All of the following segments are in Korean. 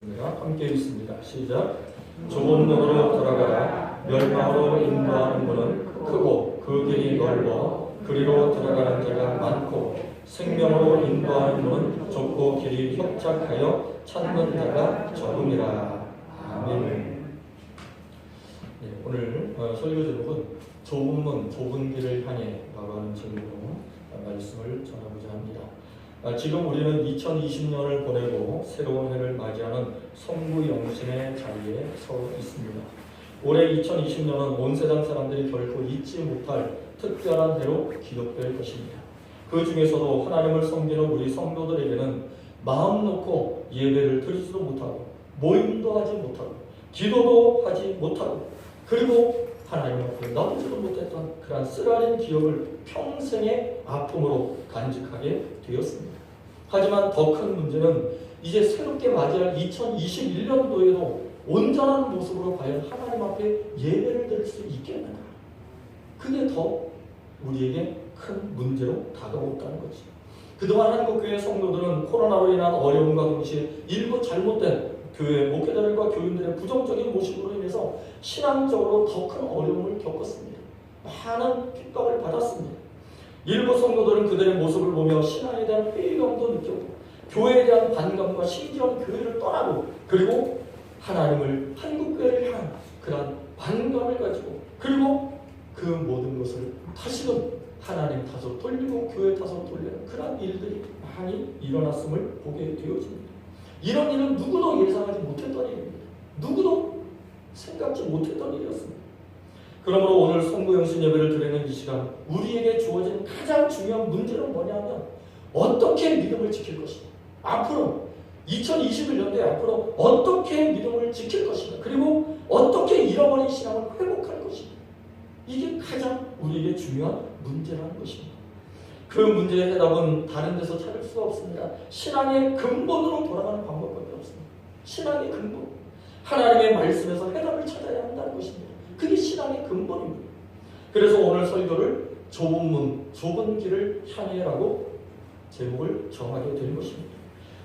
함께 읽습니다. 시작. 좁은 문으로 들어가 멸망으로 인도하는 문은 크고 그 길이 넓어 그리로 들어가는 자가 많고 생명으로 인도하는 문은 좁고 길이 협착하여 찾는 자가 적음이라. 아멘. 네, 오늘 설교 제목은 좁은 문, 좁은 길을 향해 라고 하는 제목으로 말씀을 전하고자 합니다. 지금 우리는 2020년을 보내고 새로운 해를 맞이하는 성부영신의 자리에 서 있습니다. 올해 2020년은 온 세상 사람들이 결코 잊지 못할 특별한 해로 기록될 것입니다. 그 중에서도 하나님을 섬기는 우리 성도들에게는 마음 놓고 예배를 드리지도 못하고 모임도 하지 못하고 기도도 하지 못하고 그리고 하나님 앞에 나오지도 못했던 그러한 쓰라린 기억을 평생의 아픔으로 간직하게 되었습니다. 하지만 더 큰 문제는 이제 새롭게 맞이할 2021년도에도 온전한 모습으로 과연 하나님 앞에 예배를 드릴 수 있겠는가? 그게 더 우리에게 큰 문제로 다가왔다는 거지. 그동안 한국교회 성도들은 코로나로 인한 어려움과 동시에 일부 잘못된 교회 목회자들과 교인들의 부정적인 모습으로 인해서 신앙적으로 더 큰 어려움을 겪었습니다. 많은 핍박을 받았습니다. 일부 성도들은 그들의 모습을 보며 신앙에 대한 회의감도 느꼈고 교회에 대한 반감과 심지어는 교회를 떠나고 그리고 하나님을 한국교회를 향한 그런 반감을 가지고 그리고 그 모든 것을 다시금 하나님 탓으로 돌리고 교회 탓으로 돌리는 그런 일들이 많이 일어났음을 보게 되어집니다. 이런 일은 누구도 예상하지 못했던 일입니다. 누구도 생각지 못했던 일이었습니다. 그러므로 오늘 성부영신 예배를 드리는 이 시간 우리에게 주어진 가장 중요한 문제는 뭐냐면 어떻게 믿음을 지킬 것인가. 앞으로 2021년도에 앞으로 어떻게 믿음을 지킬 것인가. 그리고 어떻게 잃어버린 신앙을 회복할 것인가. 이게 가장 우리에게 중요한 문제라는 것입니다. 그 문제의 해답은 다른 데서 찾을 수가 없습니다. 신앙의 근본으로 돌아가는 방법밖에 없습니다. 신앙의 근본. 하나님의 말씀에서 해답을 찾아야 한다는 것입니다. 그게 신앙의 근본입니다. 그래서 오늘 설교를 좁은 문, 좁은 길을 향해라고 제목을 정하게 된 것입니다.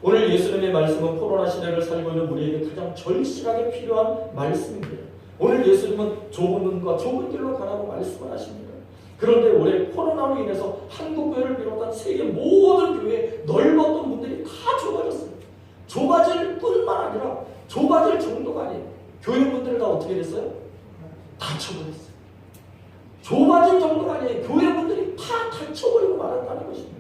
오늘 예수님의 말씀은 코로나 시대를 살고 있는 우리에게 가장 절실하게 필요한 말씀입니다. 오늘 예수님은 좁은 문과 좁은 길로 가라고 말씀을 하십니다. 그런데 올해 코로나로 인해서 한국교회를 비롯한 세계 모든 교회에 넓었던 문들이 다 좁아졌어요. 좁아질 뿐만 아니라 좁아질 정도가 아니에요. 교회문들을 다 어떻게 됐어요? 닫혀버렸어요. 좁아진 정도가 아니에요. 교회문들이 다 닫혀버리고 말았다는 것입니다.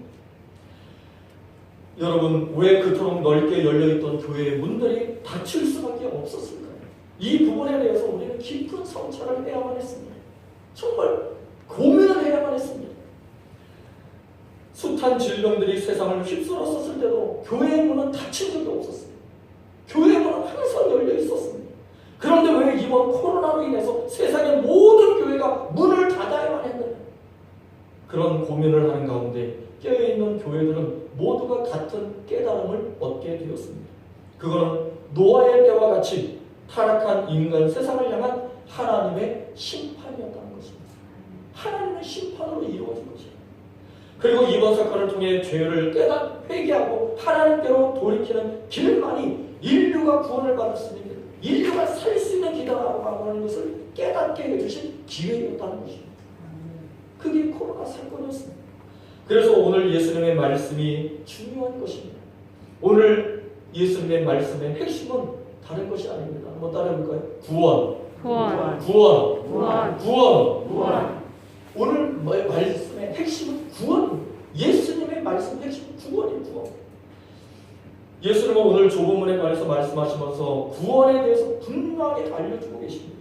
여러분, 왜 그토록 넓게 열려있던 교회의 문들이 닫힐 수밖에 없었을까요? 이 부분에 대해서 우리는 깊은 성찰을 해야만 했습니다. 정말 고민을 해야만 했습니다. 숱한 질병들이 세상을 휩쓸었었을 때도 교회의 문은 닫힌 적이 없었어요. 교회의 문은 항상 열려 있었습니다. 그런데 왜 이번 코로나로 인해서 세상의 모든 교회가 문을 닫아야만 했느냐? 그런 고민을 하는 가운데 깨어있는 교회들은 모두가 같은 깨달음을 얻게 되었습니다. 그거는 노아의 때와 같이 타락한 인간 세상을 향한 하나님의 심판이었다는 것입니다. 하나님의 심판으로 이루어진 것입니다. 그리고 이번 사건을 통해 죄를 회개하고 하나님께로 돌이키는 길만이 인류가 구원을 받을 수 있는 길, 인류가 살 수 있는 길이라고 하는 것을 깨닫게 해주신 기회였다는 것입니다. 그게 코로나 사건이었습니다. 그래서 오늘 예수님의 말씀이 중요한 것입니다. 오늘 예수님의 말씀의 핵심은 다른 것이 아닙니다. 한번 따라해볼까요? 구원. 오늘 말씀의 핵심은 구원입니다. 예수님의 말씀의 핵심은 구원이에요. 구원. 예수님은 오늘 좁은 문에 관해서 말씀하시면서 구원에 대해서 분명하게 알려주고 계십니다.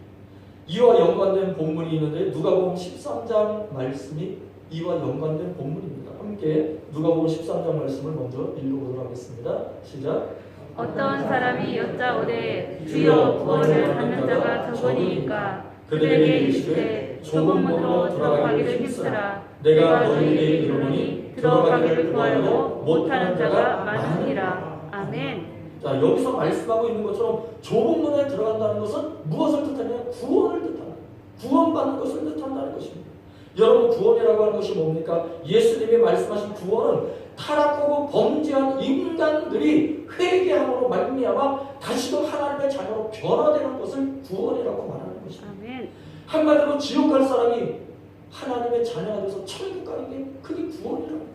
이와 연관된 본문이 있는데 누가복음 13장 말씀이 이와 연관된 본문입니다. 함께 누가복음 13장 말씀을 먼저 읽어보도록 하겠습니다. 시작. 어떤 사람이 여짜오되 주여 구원을 받는 자가 적으니까 그들에게 이르시되 좁은 문으로 들어가기를 힘쓰라. 내가 너희에게 이르노니 들어가기를 구하여도 못하는 자가 많으니라. 아멘. 자, 여기서 말씀하고 있는 것처럼 좁은 문에 들어간다는 것은 무엇을 뜻하냐? 구원을 뜻한다. 구원받는 것을 뜻한다는 것입니다. 여러분 구원이라고 하는 것이 뭡니까? 예수님이 말씀하신 구원은 타락하고 범죄한 인간들이 회개함으로 말미암아 다시금 하나님의 자녀로 변화되는 것을 구원이라고 말하는 것입니다. 아멘. 한마디로 지옥 갈 사람이 하나님의 자녀가 돼서 천국 가는 게 그게 구원이라고.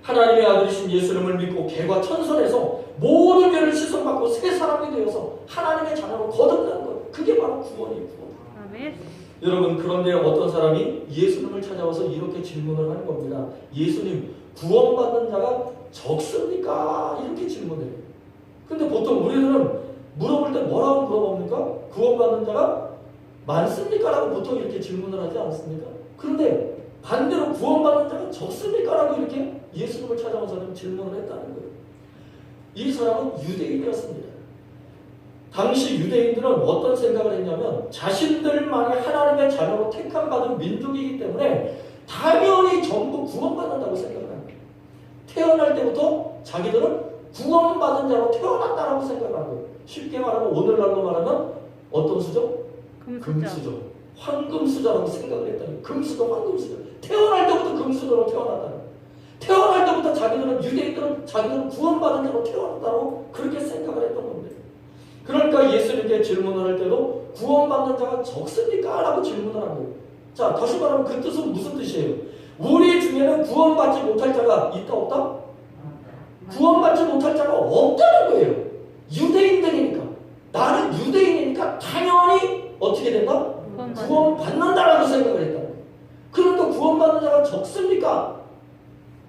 하나님의 아들이신 예수님을 믿고 개과 천선에서 모든 죄를 씻어받고 새 사람이 되어서 하나님의 자녀로 거듭나는 것, 그게 바로 구원이에요. 구원. 아멘. 여러분, 그런데 어떤 사람이 예수님을 찾아와서 이렇게 질문을 하는 겁니다. 예수님, 구원받는 자가 적습니까? 이렇게 질문해요. 근데 보통 우리들은 물어볼 때 뭐라고 물어봅니까? 구원받는 자가 많습니까? 라고 보통 이렇게 질문을 하지 않습니까? 그런데 반대로 구원받는 자가 적습니까? 라고 이렇게 예수님을 찾아온 사람이 질문을 했다는 거예요. 이 사람은 유대인이었습니다. 당시 유대인들은 어떤 생각을 했냐면 자신들만이 하나님의 자녀로 택함받은 민족이기 때문에 당연히 전부 구원받는다고 생각을 합니다. 태어날 때부터 자기들은 구원받은 자로 태어났다라고 생각을 한 거예요. 쉽게 말하면 오늘날로 말하면 어떤 수저? 금수저. 황금수저라고 생각을 했다는 거예요. 금수저, 황금수저. 태어날 때부터 금수저로 태어났다는 거예요. 태어날 때부터 자기들은 유대인들은 자기들은 구원받은 자로 태어났다고 그렇게 생각을 했던 겁니다. 그러니까 예수님께 질문을 할 때도 구원받는 자가 적습니까? 라고 질문을 한 거예요. 자, 다시 말하면 그 뜻은 무슨 뜻이에요? 우리 중에는 구원받지 못할 자가 있다 없다? 구원받지 못할 자가 없다는 거예요. 유대인들이니까. 나는 유대인이니까 당연히 어떻게 된다? 구원받는다라고 생각을 했다. 그러니까 구원받는 자가 적습니까?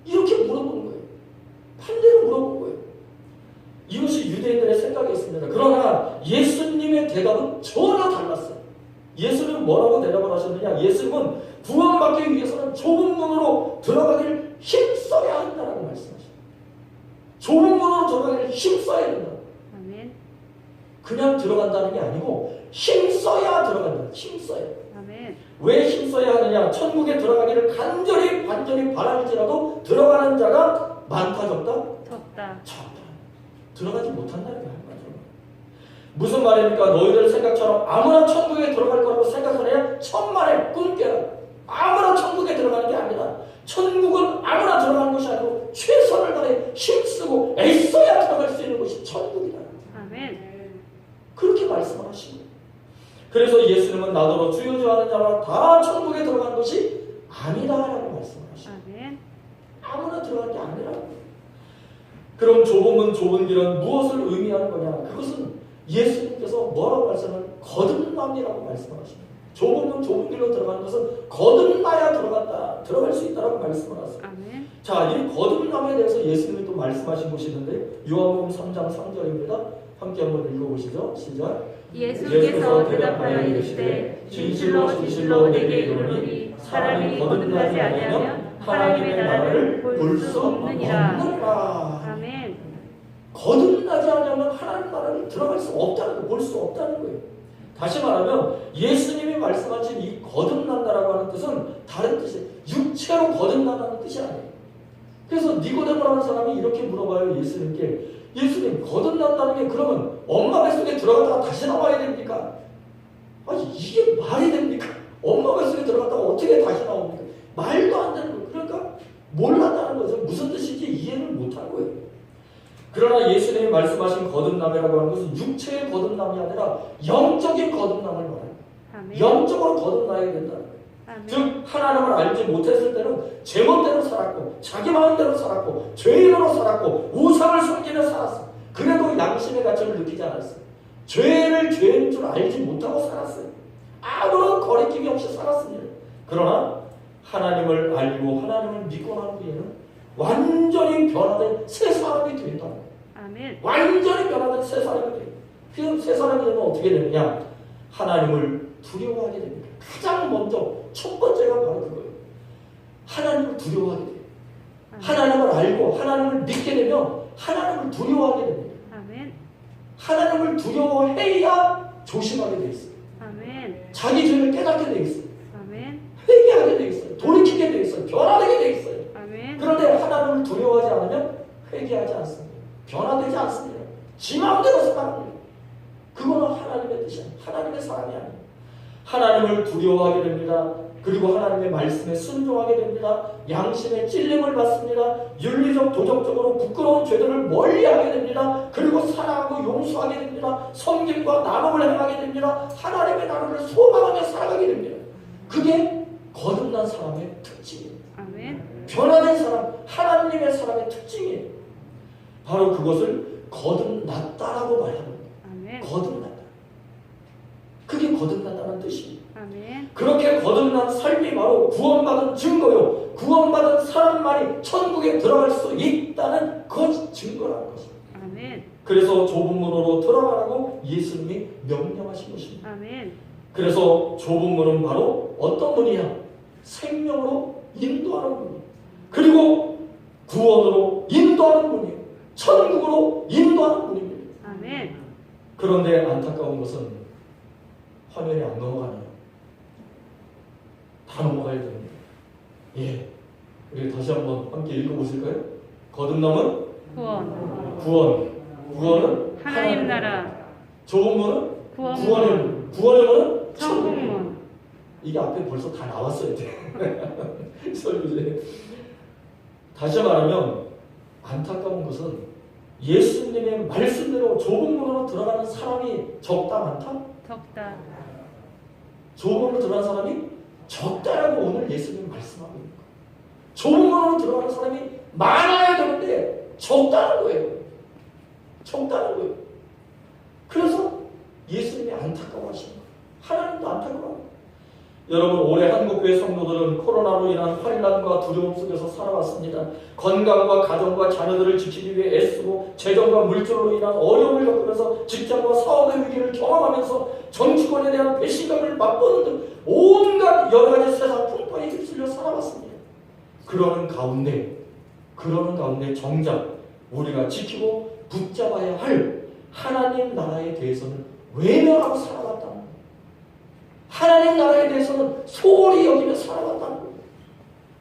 이렇게 물어보는 거예요. 반대로 물어본 거예요. 이것이 유대인들의 생각이었습니다. 그러나 예수님의 대답은 전혀 달랐어요. 예수님은 뭐라고 대답을 하셨느냐? 예수님은 구원받기 위해서는 좁은 문으로 들어가기를 힘써야 한다라고 말씀하셨어요. 좁은 문으로 들어가기를 힘써야 된다. 아멘. 그냥 들어간다는 게 아니고 힘써야 들어간다. 힘써야. 아멘. 왜 힘써야 하느냐? 천국에 들어가기를 간절히 반절히 바랄지라도 들어가는 자가 많다 적다? 적다. 적다. 들어가지 못한다는 게 한 말이죠. 무슨 말입니까? 너희들 생각처럼 아무나 천국에 들어갈 거라고 생각하느냐? 천만의 꿈깨라. 아무나 천국에 들어가는 게 아니라 천국은 아무나 들어가는 것이 아니고 최선을 다해 힘쓰고 애써야 들어갈 수 있는 것이 천국이다. 아멘. 그렇게 말씀을 하시고, 그래서 예수님은 나더러 주여 주여 하는 자마다 다 천국에 들어가는 것이 아니다라고 말씀을 하시고, 아멘. 아무나 들어가는 게 아니라고. 그럼 좁은 문 좁은 길은 무엇을 의미하는 거냐? 그것은 예수님께서 뭐라고 말씀을 거듭남이라고 말씀을 하십니다. 좁은 문 좁은 길로 들어가는 것은 거듭나야 들어갈 수 있다라고 말씀을 하세요. 아멘. 자, 이 거듭남에 대해서 예수님이 또 말씀하신 것이 있는데 요한복음 3장 3절입니다. 함께 한번 읽어보시죠. 시작. 예수께서 대답하여 이르시되 진실로 진실로 내게 이르노니 사람이 거듭나지 아니하면 하나님의 나라를 볼 수 없느니라. 아멘. 거듭나지 않으면 하나님 나라를 들어갈 수 없다는 거, 볼 수 없다는 거예요. 다시 말하면 예수님이 말씀하신 이 거듭난다라고 하는 뜻은 다른 뜻이에요. 육체로 거듭난다는 뜻이 아니에요. 그래서 니고데모라는 사람이 이렇게 물어봐요. 예수님께. 예수님, 거듭난다는 게 그러면 엄마 뱃속에 들어갔다가 다시 나와야 됩니까? 아니, 이게 말이 됩니까? 엄마 뱃속에 들어갔다가 어떻게 다시 나옵니까? 말도 안 되는 거예요. 그러니까 몰랐다는 거죠. 무슨 뜻인지 이해를 못한 거예요. 그러나 예수님이 말씀하신 거듭남이라고 하는 것은 육체의 거듭남이 아니라 영적인 거듭남을 말해요. 아멘. 영적으로 거듭나야 된다는 거예요. 아멘. 즉 하나님을 알지 못했을 때는 제멋대로 살았고 자기 마음대로 살았고 죄인으로 살았고 우상을 섬기며 살았어요. 그래도 양심의 가치를 느끼지 않았어요. 죄를 죄인 줄 알지 못하고 살았어요. 아무런 거리낌이 없이 살았습니다. 그러나 하나님을 알고 하나님을 믿고 난 후에는 완전히 변화된 새 사람이 된다. 아멘. 완전히 변화된 새 사람이 돼요. 그 새 사람이 되면 어떻게 되느냐? 하나님을 두려워하게 됩니다. 가장 먼저 첫 번째가 바로 그거예요. 하나님을 두려워하게 돼요. 하나님을 알고 하나님을 믿게 되면 하나님을 두려워하게 됩니다. 아멘. 하나님을 두려워해야 조심하게 돼 있어요. 아멘. 자기 죄를 깨닫게 돼 있어요. 아멘. 회개하게 돼 있어요. 돌이키게 돼 있어요. 변화되게 돼 있어요. 아멘. 그런데 하나님을 두려워하지 않으면 회개하지 않습니다. 변화되지 않습니다. 지 마음대로 살아갑니다. 그거는 하나님의 뜻이 아니에요. 하나님의 사랑이 아니에요. 하나님을 두려워하게 됩니다. 그리고 하나님의 말씀에 순종하게 됩니다. 양심의 찔림을 받습니다. 윤리적 도덕적으로 부끄러운 죄들을 멀리하게 됩니다. 그리고 사랑하고 용서하게 됩니다. 섬김과 나눔을 행하게 됩니다. 하나님의 나라를 소망하며 살아가게 됩니다. 그게 거듭난 사람의 특징입니다. 아멘. 변화된 사람, 하나님의 사람의 특징이에요. 바로 그것을 거듭났다라고 말합니다. 아멘. 거듭났다. 그게 거듭났다는 뜻입니다. 아멘. 그렇게 거듭난 삶이 바로 구원받은 증거요. 구원받은 사람만이 천국에 들어갈 수 있다는 그 증거라는 것입니다. 아멘. 그래서 좁은 문으로 들어가라고 예수님이 명령하신 것입니다. 아멘. 그래서 좁은 문은 바로 어떤 문이야? 생명으로 인도하는 문이에요. 그리고 구원으로 인도하는 문이에요. 천국으로 인도하는 문입니다. 아멘. 그런데 안타까운 것은 화면에 안 넘어가네요. 다 넘어가야 됩니다. 예, 우리 다시 한번 함께 읽어보실까요? 거듭남은 구원은 하나님 나라. 좁은 문은 구원문. 구원의 문은 천국문. 이게 앞에 벌써 다 나왔어야 돼. 설교제. 다시 말하면 안타까운 것은 예수님의 말씀대로 좁은 문으로 들어가는 사람이 적다 많다? 적다. 좁은 문으로 들어가는 사람이 적다라고 오늘 예수님이 말씀하고 있는 거예요. 좁은 문으로 들어가는 사람이 많아야 되는데 적다는 거예요. 적다는 거예요. 그래서 예수님이 안타까워하시는 거예요. 하나님도 안타까워합니다. 여러분, 올해 한국교회 성도들은 코로나로 인한 환란과 두려움 속에서 살아왔습니다. 건강과 가정과 자녀들을 지키기 위해 애쓰고 재정과 물질로 인한 어려움을 겪으면서 직장과 사업의 위기를 경험하면서 정치권에 대한 배신감을 맛보는 등 온갖 여러 가지 세상 풍파에 휩쓸려 살아왔습니다. 그러는 가운데 정작 우리가 지키고 붙잡아야 할 하나님 나라에 대해서는 외면하고 살아왔다는 거예요. 하나님 나라에 대해서는 소홀히 여기며 살아왔다는 거예요.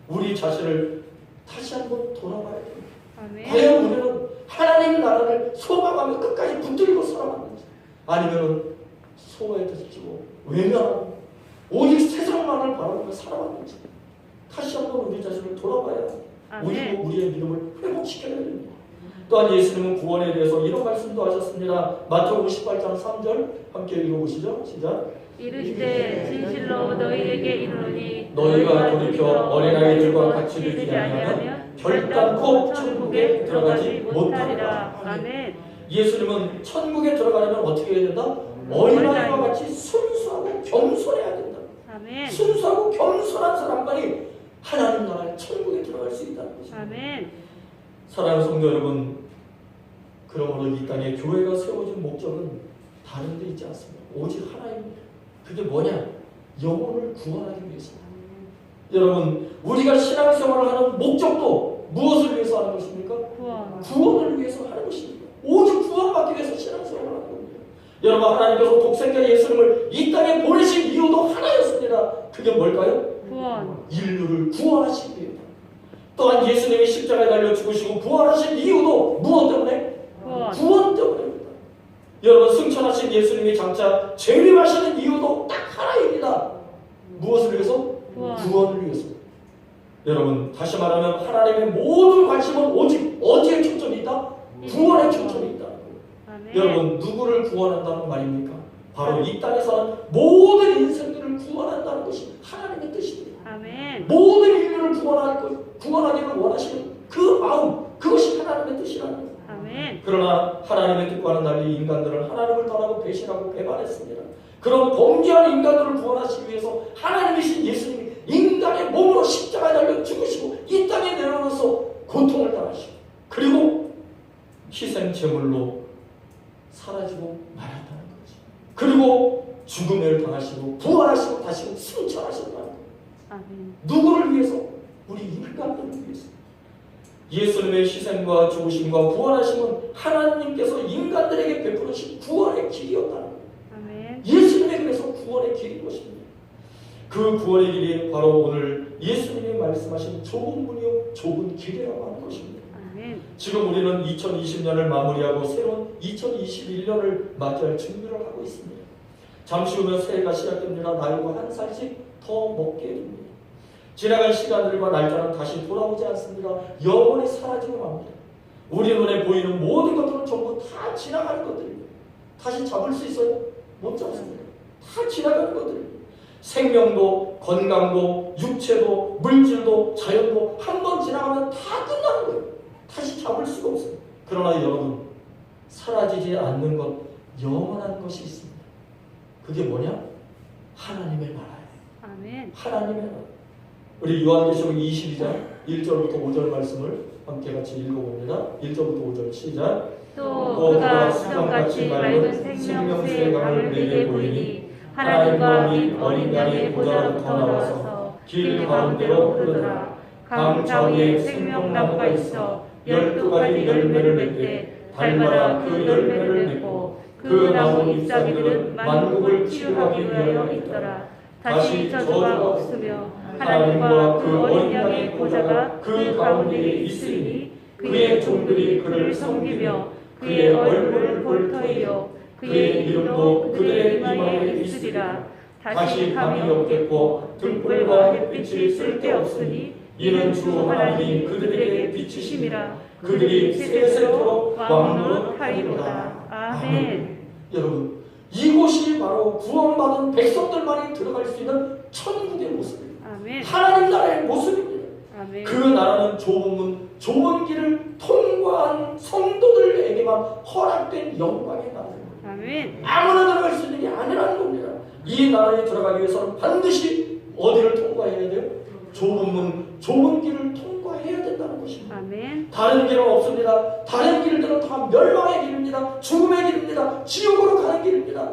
우리 자신을 다시 한번 돌아봐야 됩니다. 아멘. 과연 우리는 하나님 나라를 소망하며 끝까지 붙들고 살아왔는지, 아니면 소외되지고 외면하고 오직 세상만을 바라보며 살아왔는지 다시 한번 우리 자신을 돌아봐야 아멘. 우리의 믿음을 회복시켜야 됩니다. 또한 예수님은 구원에 대해서 이런 말씀도 하셨습니다. 마태복음 18장 3절 함께 읽어보시죠. 시작. 이르시되 진실로 너희에게 이르노니 너희가 돌이켜 어린아이들과 같이 되지 아니하면 결단코 천국에 들어가지 못하리라. 아멘. 예수님은 천국에 들어가려면 어떻게 해야 된다? 어린아이와 같이 순수하고 겸손해야 된다. 아멘. 순수하고 겸손한 사람만이 하나님 나라의 천국에 들어갈 수 있다는 것입니다. 아멘. 사랑하는 성도 여러분, 그러므로 이 땅에 교회가 세워진 목적은 다른 데 있지 않습니다. 오직 하나입니다. 그게 뭐냐? 영혼을 구원하기 위해서입니다. 여러분, 우리가 신앙생활을 하는 목적도 무엇을 위해서 하는 것입니까? 구원을 위해서 하는 것입니다. 오직 구원받기 위해서 신앙생활을 하는 겁니다. 여러분, 하나님께서 독생자 예수님을 이 땅에 보내신 이유도 하나였습니다. 그게 뭘까요? 구원. 인류를 구원하시기 위해서. 또한 예수님이 십자가에 달려 죽으시고 부활하신 이유도 무엇 때문에? 구원 때문입니다. 여러분, 승천하신 예수님이 장차 재림하시는 이유도 딱 하나입니다. 무엇을 위해서? 구원을 위해서. 여러분, 다시 말하면 하나님의 모든 관심은 오직 어디에 초점이 있다? 구원에 초점이 있다. 여러분, 누구를 구원한다는 말입니까? 바로 이 땅에서는 모든 인생들을 구원한다는 것이 하나님의 뜻입니다. 아멘. 모든 인류를 구원하기를 원하시는 그 마음, 그것이 하나님의 뜻이라는 거예요. 아멘. 그러나 하나님의 뜻과는 달리 인간들은 하나님을 떠나고 배신하고 배반했습니다. 그런 범죄한 인간들을 구원하시기 위해서 하나님이신 예수님이 인간의 몸으로 십자가에 달려 죽으시고 이 땅에 내려오셔서 고통을 당하시고 그리고 희생 제물로 사라지고 말았다는 거죠. 그리고 죽음을 당하시고 부활하시고 다시 승천하셨다는 거예요. 아멘. 누구를 위해서? 우리 인간들을 위해서. 예수님의 희생과 죽으심과 부활하심은 하나님께서 인간들에게 베푸신 구원의 길이었다는 거예요. 아멘. 예수님의 그래서 구원의 길인 것입니다. 그 구원의 길이 바로 오늘 예수님이 말씀하신 좁은 문이요 좁은 길이라고 하는 것입니다. 아멘. 지금 우리는 2020년을 마무리하고 새로운 2021년을 맞이할 준비를 하고 있습니다. 잠시 후면 새해가 시작됩니다. 나이가 한 살씩 더 먹게 됩니다. 지나간 시간들과 날짜는 다시 돌아오지 않습니다. 영원히 사라지고 맙니다. 우리 눈에 보이는 모든 것들은 전부 다 지나가는 것들입니다. 다시 잡을 수 있어요? 못 잡습니다. 다 지나가는 것들입니다. 생명도, 건강도, 육체도, 물질도, 자연도 한 번 지나가면 다 끝나는 거예요. 다시 잡을 수가 없어요. 그러나 여러분, 사라지지 않는 것, 영원한 것이 있습니다. 그게 뭐냐? 하나님의 나라예요. 아멘. 하나님의 나라. 우리 요한계시록 22장 1절부터 5절 말씀을 함께 같이 읽어봅니다. 1절부터 5절 시작. 또 그가 수정같이 맑은 생명수의 강을 내게 보이니 하나님과 및 어린 양의 보좌로부터 나와서 길 가운데로 흐르더라. 강 좌우에 생명나무가 있어 12가지 열매를 맺되 달마다 그 열매를 맺고 그 나무 잎사귀들은 만국을 치유하기 위하여 있더라. 다시 저주가 없으며 하나님과 그 어린 양의 보좌가 그 가운데에 있으니 그의 종들이 그를 섬기며 그의 얼굴을 볼 터이요 그의 이름도 그들의 이마에 있으리라. 다시 밤이 없겠고 등불과 햇빛이 쓸데없으니 이는 주 하나님이 그들에게 비치심이라. 그들이 세세토록 왕노릇 하리로다. 아멘. 여러분, 이곳이 바로 구원받은 백성들만이 들어갈 수 있는 천국의 모습입니다. 아멘. 하나님 나라의 모습입니다. 아멘. 그 나라는 좁은 문, 좁은 길을 통과한 성도들에게만 허락된 영광의 나라입니다. 아멘. 아무나 들어갈 수 있는 게 아니라는 겁니다. 이 나라에 들어가기 위해서는 반드시 어디를 통과해야 돼요? 좁은 문, 좁은 길을 통과해야 된다는 것입니다. 아멘. 다른 길은 없습니다. 다른 길들은 다 멸망의 길입니다. 죽음의 길입니다. 지옥으로 가는 길입니다.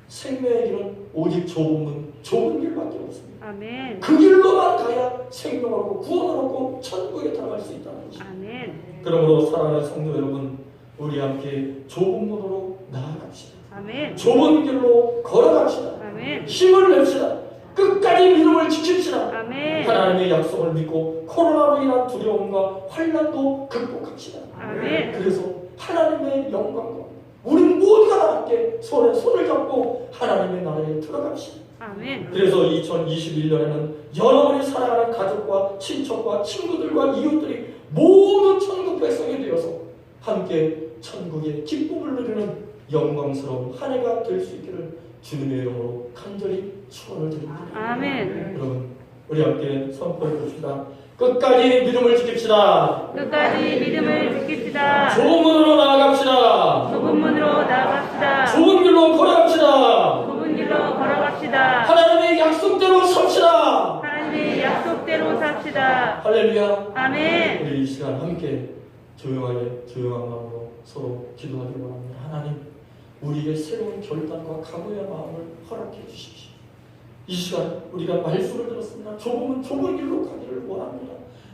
생명의 길은 오직 좁은 문, 좁은 길밖에 없습니다. 아멘. 그 길로만 가야 생명을 얻고 구원을 얻고 천국에 들어갈 수 있다는 것입니다. 아멘. 그러므로 사랑하는 성도 여러분, 우리 함께 좁은 문으로 나아갑시다. 아멘. 좁은 길로 걸어갑시다. 아멘. 힘을 냅시다. 끝까지 믿음을 지킵시다. 아멘. 하나님의 약속을 믿고 코로나로 인한 두려움과 환난도 극복합시다. 아멘. 그래서 하나님의 영광과 우리 모두가 다 함께 손에 손을 잡고 하나님의 나라에 들어갑시다. 아멘. 그래서 2021년에는 여러분이 사랑하는 가족과 친척과 친구들과 이웃들이 모두 천국 백성이 되어서 함께 천국의 기쁨을 누리는 영광스러운 한 해가 될 수 있기를 주님의 이름으로 간절히 축원을 드립니다. 아멘. 여러분, 우리 함께 선포해 봅시다. 끝까지 믿음을 지킵시다. 끝까지 믿음을 지킵시다. 좁은 문으로 나아갑시다. 좁은 문으로 나아갑시다. 좁은 길로 걸어갑시다. 좁은 길로 걸어갑시다. 하나님의 약속대로 삽시다. 하나님의 약속대로 삽시다. 할렐루야. 아멘. 우리 이 시간 함께 조용하게 조용한 마음으로 서로 기도하기 바랍니다. 하나님, 우리에게 새로운 결단과 각오의 마음을 허락해 주십시오. 이 시간 우리가 말씀을 들었습니다. 좁은 길로 가기를 원합니다.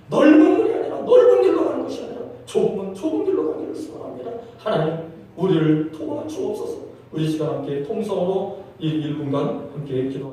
넓은 문이 아니라 넓은 길로 가는 것이 아니라 좁은 길로 가기를 소원합니다. 하나님, 우리를 도와주옵소서. 우리 시간 함께 통성으로 이 1분간 함께 기도